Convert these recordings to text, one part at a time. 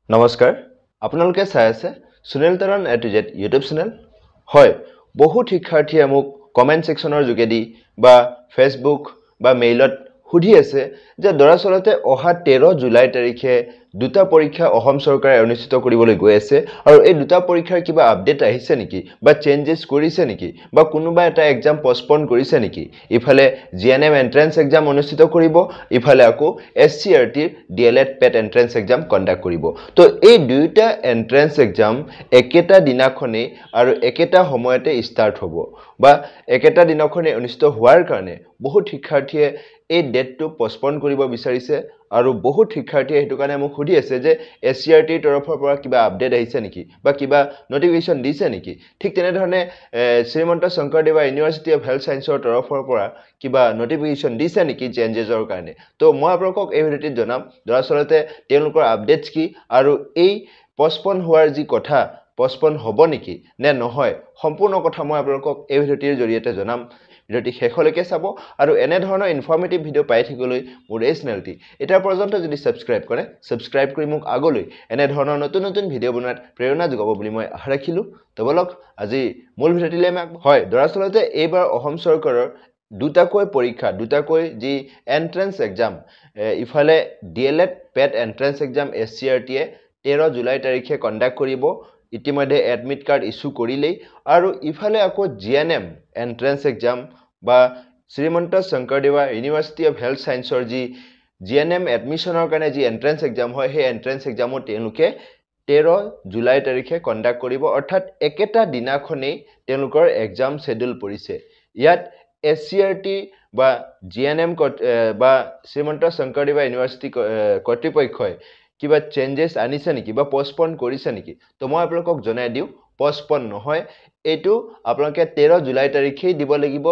নমস্কাৰ আপোনালোকে চাই আছে সুনীল তৰণ এ টু জেড ইউটিউব চেনেল হয় বহুত শিক্ষাৰ্থীয়ে মোক কমেন্ট সেকশনৰ যোগেদি বা ফেসবুক বা মেইলত সুধি আছে যে দৰাচলতে অহা 13 জুলাই তাৰিখে দুটা পৰীক্ষা অসম চৰকাৰে অনুষ্ঠিত কৰিবলৈ গৈ আছে আৰু এই দুটা পৰীক্ষাৰ কিবা আপডেট আহিছে নেকি বা চেঞ্জেছ কৰিছে নেকি বা কোনোবা এটা এক্সাম পষ্টপন কৰিছে নেকি ইফালে জিএনএম এন্ট্ৰেন্স এক্সাম অনুষ্ঠিত কৰিব ইফালে আকৌ এসচিআৰটি ডিএলএড পেট এন্ট্ৰেন্স এক্সাম কণ্ডাক্ট কৰিব তো এই দুইটা এন্ট্ৰেন্স এক্সাম একেটা দিনাখনে আৰু একেটা সময়তে ষ্টাৰ্ট হ'ব বা একেটা দিনাখনে অনুষ্ঠিত হোৱাৰ কাৰণে বহুত শিক্ষাৰ্থীয়ে এই ডেটটো পষ্টপন কৰিব বিচাৰিছে আৰু বহুত শিক্ষাৰ্থীয়ে হেতু কাৰণে মোক সুধি আছে যে এসচিআৰটিৰ তৰফৰ পৰা কিবা আপডেট আহিছে নেকি বা কিবা নটিফিকেশন দিছে নেকি ঠিক তেনে ধৰণে Srimanta Sankaradeva university of health সায়েন্সৰ তৰফৰ পৰা কিবা নটিফিকেশন দিছে নেকি চেঞ্জেছৰ কাৰণে তো মই আপোনালোকক এই ভিডিঅ'টিত জনাম দৰাচলতে তেওঁলোকৰ আপডেটছ কি আৰু এই পষ্টপন হোৱাৰ যি কথা পষ্টপন হ'ব নেকি নে নহয় সম্পূৰ্ণ কথা মই আপোনালোকক এই ভিডিঅ'টিৰ জৰিয়তে জনাম ভিডিঅ'টি শেষলৈকে চাব আৰু এনে ধৰণৰ ইনফৰ্মেটিভ ভিডিঅ' পাই থাকিবলৈ মোৰ এই চেনেলটি এতিয়া পৰ্যন্ত যদি সাবস্ক্ৰাইব কৰে সাবস্ক্ৰাইব কৰি মোক আগলৈ এনে ধৰণৰ নতুন নতুন ভিডিঅ' বনোৱাত প্ৰেৰণা যোগাব বুলি মই আশা ৰাখিলো তো বলক আজি মূল ভিডিঅ'টিলৈ হয় দৰাচলতে এইবাৰ অসম চৰকাৰৰ দুটাকৈ পৰীক্ষা দুটাকৈ যি এন্ট্ৰেন্স এক্সাম ইফালে ডিএলএড পেট এন্ট্ৰেন্স এক্সাম এসচিআৰটিয়ে 13 জুলাই তাৰিখে কণ্ডাক্ট কৰিব ইতিমধ্যে এডমিট কাৰ্ড ইস্যু কৰিলেই আৰু ইফালে আকৌ জিএনএম এন্ট্ৰেন্স এক্সাম বা Srimanta Sankaradeva university of health সায়েন্সৰ যি জিএনএম এডমিশনৰ কাৰণে যি এন্ট্ৰেন্স এক্সাম হয় সেই এন্ট্ৰেন্স এক্সামো তেওঁলোকে 13 জুলাই তাৰিখে কণ্ডাক্ট কৰিব অৰ্থাৎ একেটা দিনাখনেই তেওঁলোকৰ এক্সাম শেডিউল পৰিছে ইয়াত এসচিআৰটি বা জিএনএম বা শ্ৰীমন্ত শংকৰদেৱা ইউনিভাৰ্চিটি কৰ্তৃপক্ষই কিবা চেঞ্জেছ আনিছে নেকি বা পষ্টপন কৰিছে নেকি তো মই আপোনালোকক জনাই দিও পষ্টপন নহয় এটো আপোনালোকে 13 জুলাই তাৰিখেই দিব লাগিব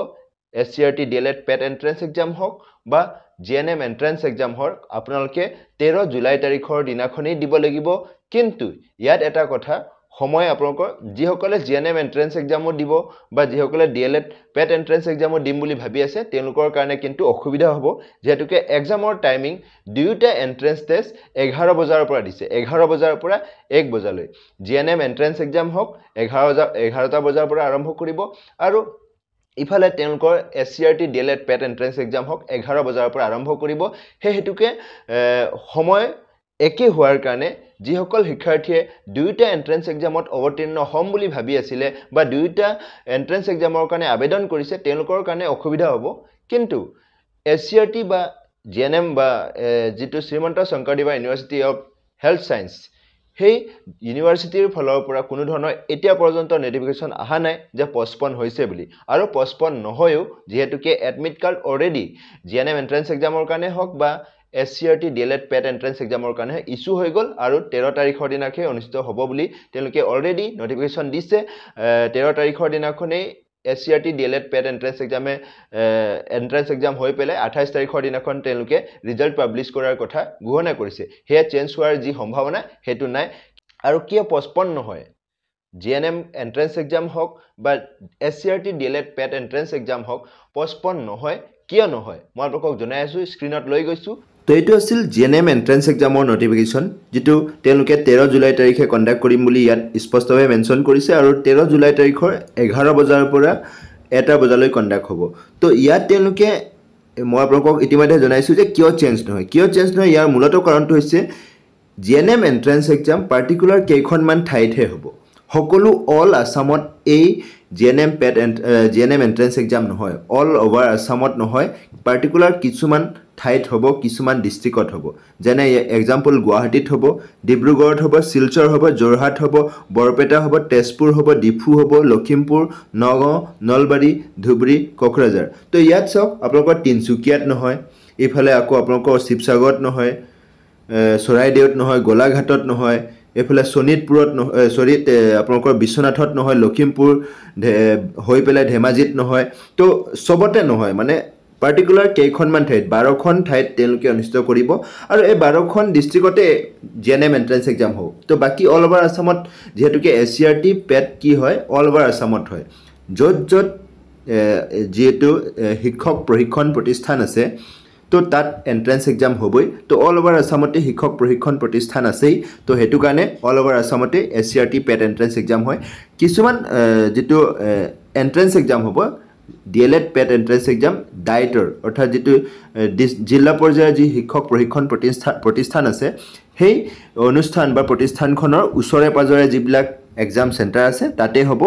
এসচিআৰটি ডিএলএড পেট এন্ট্ৰেন্স এক্সাম হওক বা জিএনএম এন্ট্ৰেন্স এক্সাম হওক আপোনালোকে 13 জুলাই তাৰিখৰ দিনাখনেই দিব লাগিব কিন্তু ইয়াত এটা কথা সময় আপোনালোকৰ যিসকলে জিএনএম এন্ট্ৰেন্স এক্সামো দিব বা যিসকলে ডিএলএড পেট এন্ট্ৰেন্স এক্সামো দিম বুলি ভাবি আছে তেওঁলোকৰ কাৰণে কিন্তু অসুবিধা হ'ব যেহেতুকে এক্সামৰ টাইমিং দুইটা এন্ট্ৰেন্স টেষ্ট 11 বজাৰ পৰা দিছে 11 বজাৰ পৰা 1 বজালৈ জিএনএম এন্ট্ৰেন্স এক্সাম হওক 11টা বজাৰ পৰা আৰম্ভ কৰিব আৰু ইফালে তেওঁলোকৰ এসচিআৰটি ডিএলএড পেট এন্ট্ৰেন্স এক্সাম হওক 11 বজাৰ পৰা আৰম্ভ কৰিব হে হেতুকে সময় একে হোৱাৰ কাৰণে যিসকল শিক্ষাৰ্থীয়ে দুইটা এন্ট্ৰেন্স এক্সামত অৱতীৰ্ণ হ'ম বুলি ভাবি আছিল বা দুইটা এন্ট্ৰেন্স এক্সামৰ কাৰণে আবেদন কৰিছে তেওঁলোকৰ কাৰণে অসুবিধা হ'ব কিন্তু এসচিআৰটি বা জিএনএম বা যেটো Srimanta Sankaradeva university of health science সেই ইউনিভাৰ্চিটিৰ ফলৰ পৰা কোনো ধৰণৰ এতিয়া পৰ্যন্ত নটিফিকেশন আহা নাই যে পষ্টপন হৈছে বুলি আৰু পষ্টপন নহয়ও যেহেতুকে admit card already GNM entrance এক্সামৰ কাৰণে হওক বা এসচিআৰটি ডিএলএড পেট এন্ট্ৰেন্স এক্সামৰ কাৰণে ইস্যু হৈ গল আৰু 13 তাৰিখৰ দিনাখে অনুষ্ঠিত হ'ব বুলি তেওঁলোকে অলৰেডি নটিফিকেশন দিছে 13 তাৰিখৰ দিনাখনে এসচিআৰটি ডিএলএড পেট এন্ট্ৰেন্স এক্সাম হৈ পেলে 28 তাৰিখৰ দিনাখন তেওঁলোকে ৰিজাল্ট পাবলিশ কৰাৰ কথা ঘোষণা কৰিছে হেয়া চেঞ্জ হোৱাৰ যি সম্ভাৱনা হেতু নাই আৰু কিয় পষ্টপন নহয় জিএনএম এন্ট্ৰেন্স এক্সাম হওক বা এসচিআৰটি ডিএলএড পেট এন্ট্ৰেন্স এক্সাম হওক পষ্টপন নহয় কিয় নহয় মই আপোনালোকক জনাই আছো স্ক্ৰিনত লৈ গৈছো তো এইটো আছিল জিএনএম এন্ট্ৰেন্স এক্সামৰ নটিফিকেশন যেটো তেওঁলোকে 13 জুলাই তাৰিখে কণ্ডাক্ট কৰিম বুলি ইয়াত স্পষ্টভাৱে মেনশন কৰিছে আৰু 13 জুলাই তাৰিখৰ 11 বজাৰ পৰা 1 বজালৈ কণ্ডাক্ট হ'ব তো ইয়াত তেওঁলোকে মই আপোনালোকক ইতিমধ্যে জনাইছো যে কিয় চেঞ্জ নহয় ইয়াৰ মূলত কাৰণটো হৈছে জিএনএম এন্ট্ৰেন্স এক্সাম পাৰ্টিকুলাৰ কেইখনমান ঠাইতহে হ'ব সকলো অল আসামত এই জিএনএম পেট জিএনএম এন্ট্ৰেন্স এক্সাম নহয় অল ওভাৰ আসামত নহয় পাৰ্টিকুলাৰ কিছুমান ঠাইত হ'ব কিছুমান ডিস্ট্ৰিক্টত হ'ব যেনে এক্সাম্পল গুৱাহাটীত হ'ব ডিব্ৰুগড়ত হ'ব শিলচৰ হ'ব জৰহাট হ'ব বৰপেটা হ'ব তেজপুৰ হ'ব ডিফু হ'ব লখিমপুৰ নগাঁও নলবাৰী ধুবৰী কোকৰাঝাৰ তো ইয়াত চাওক আপোনালোকৰ তিনচুকীয়াত নহয় ইফালে আকৌ আপোনালোকৰ শিৱসাগৰত নহয় চৰাইদেউত নহয় গোলাঘাটত নহয় এফালে শোণিতপুৰত আপোনালোকৰ বিশ্বনাথত নহয় লখিমপুৰ হৈ পেলাই ধেমাজিত নহয় তো সবতে নহয় মানে পাৰ্টিকুলাৰ কেইখনমান ঠাইত 12খন ঠাইত তেওঁলোকে অনুষ্ঠিত কৰিব আৰু এই 12খন ডিস্ট্ৰিক্টতে জিএনএম এন্ট্ৰেন্স এক্সাম হ'ব তো বাকি অল ওভাৰ আসামত যেহেতুকে এসচিআৰটি পেট কি হয় অল ওভাৰ আসামত হয় য'ত যেহেতু শিক্ষক প্ৰশিক্ষণ প্ৰতিষ্ঠান আছে তো তাত এন্ট্ৰেন্স এক্সাম হ'বই তো অল ওভাৰ আসামতে শিক্ষক প্ৰশিক্ষণ প্ৰতিষ্ঠান আছেই তো হেতু কাৰণে অল ওভাৰ আসামতে এছচিআৰটি পেট এন্ট্ৰেন্স এক্সাম হয় কিছুমান যেটো এন্ট্ৰেন্স এক্সাম হ'ব ডিএলএড পেট এন্ট্ৰেন্স এক্সাম ডায়েটৰ অৰ্থাৎ যেটো জিলা পৰ্যায়ৰ যি শিক্ষক প্ৰশিক্ষণ প্ৰতিষ্ঠান আছে সেই অনুষ্ঠান বা প্ৰতিষ্ঠানখনৰ ওচৰে পাজৰে যিবিলাক এক্সাম সেন্টাৰ আছে তাতে হ'ব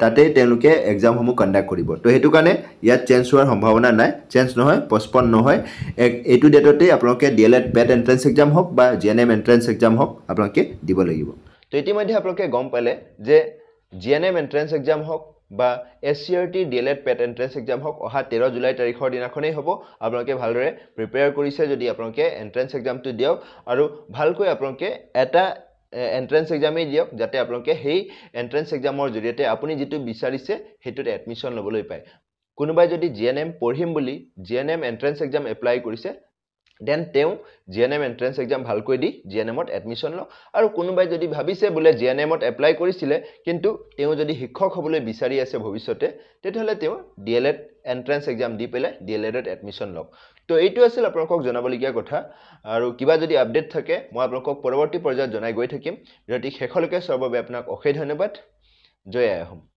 তাতে তেওঁলোকে এক্সাম সমূহ কন্ডাক্ট কৰিব তো হেতু কাৰণে ইয়াত চেঞ্জ হোৱাৰ সম্ভাৱনা নাই চেঞ্জ নহয় পস্পন নহয় এটো ডেটতে আপোনালোকে ডিএলএড পেট এন্ট্ৰেন্স এক্সাম হওক বা জিএনএম এন্ট্ৰেন্স এক্সাম হওক আপোনালোকে দিব লাগিব তো ইতিমধ্যে আপোনালোকে গম পালে যে জিএনএম এন্ট্ৰেন্স এক্সাম হওক বা এছচিআৰটি ডিএলএড পেট এন্ট্ৰেন্স এক্সাম হওক অহা 13 জুলাই তাৰিখৰ দিনাখনেই হ'ব আপোনালোকে ভালদৰে প্ৰিপেয়াৰ কৰিছে যদি আপোনালোকে এন্ট্ৰেন্স এক্সামটো দিয়ক আৰু ভালকৈ আপোনালোকে এটা এন্ট্ৰেন্স এক্সামে দিয়ক যাতে আপোনালোকে সেই এন্ট্ৰেন্স এক্সামৰ জৰিয়তে আপুনি যেটো বিচাৰিছে হেতুত এডমিশন লবলৈ পায় কোনোবাই যদি জিএনএম পঢ়িম বুলি জিএনএম এন্ট্ৰেন্স এক্সাম এপ্লাই কৰিছে দেন তেও জিএনএম এন্ট্ৰেন্স এক্সাম ভালকৈ দি জিএনএমত এডমিশন ল আৰু কোনোবাই যদি ভাবিছে বুলে জিএনএমত এপ্লাই কৰিছিলে কিন্তু তেও যদি শিক্ষক হ'বলৈ বিচাৰি আছে ভৱিষ্যতে তেতিয়াহলে তেও ডিএলএড এন্ট্ৰেন্স এক্সাম দি পেলে ডিএলএডত এডমিশন লওক তো এইটো আছিল আপোনালোকক জনাবলগীয়া কথা আৰু কিবা যদি আপডেট থাকে মই আপোনালোকক পৰৱৰ্তী পৰ্যায়ত জনাই গৈ থাকিম যদি শেষলৈকে চাবৰ বাবে আপোনাক অশেষ ধন্যবাদ জয় আই অসম